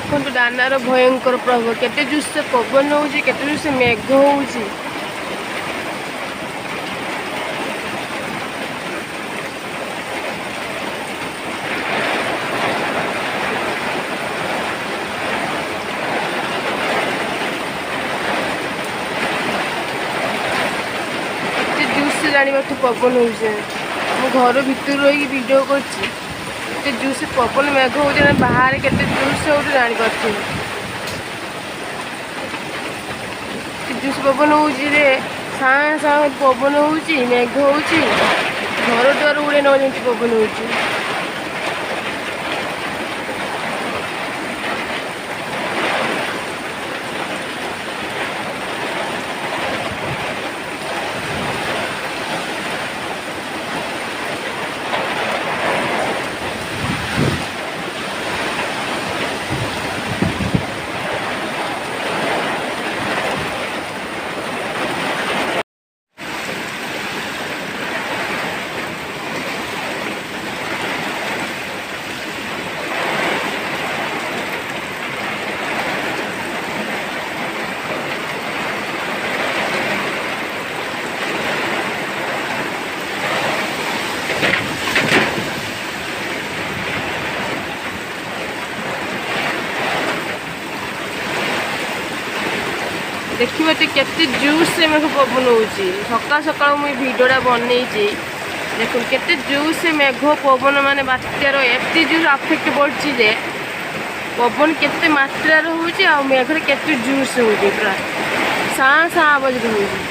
देखो दानार भयंकर प्रभाव केते जोर से पवन होउची केते जोर से मेघ होउची। केते जोर से जानी बात पवन होउची मो घर भीतर रही वीडियो करची केते जोर से पवन मेघ होउची बाहर केते जोर से होउची जानी पारथि जूस पवन होउची रे साँ साँ पवन होउची मेघ होउची घर द्वार उड़े न जेंति पवन होउची। देखिए केते जूस से मेघ पवन होउची सकाळ सकाळ मुई वीडियोटा बनईची देखो केते जूस से मेघ पवन माने बात्यार एते जूस अफेक्ट पड़ची जे पवन केते मात्रा होउची आ मेघ केते जूस होउची पूरा साँ साँ आवाज होउची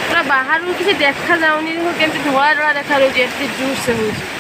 पूरा बाहर किसी देखा जाउनी केते धोला धोला देखा रही एते जूस से होउची।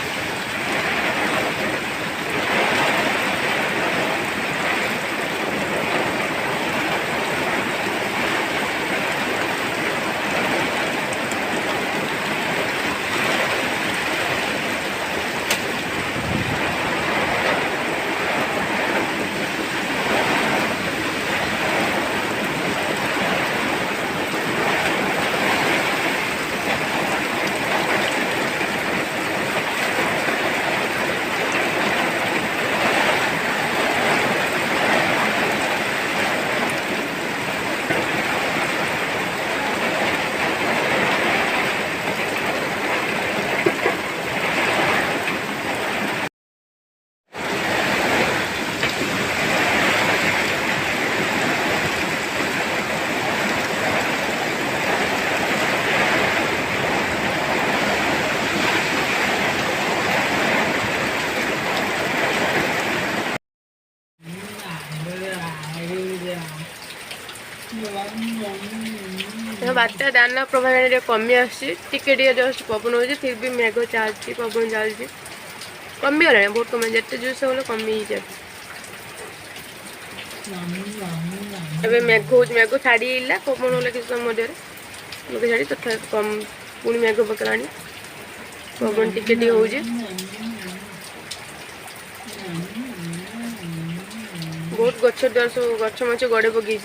बात्या दाना प्रभाव कमी आटे जस्ट पवन हो फिर भी मेघ चलती पवन चलती कमी गला बहुत कम जिते जोश हो कमी मेघ हो मेघ छाड़ा पवन होगा किसी समय मेघ छाड़ी तथा कम पुणी मेघ पकड़ा पवन टिके हो बहुत गछ द्वार सब गछ मछ गड़े पकई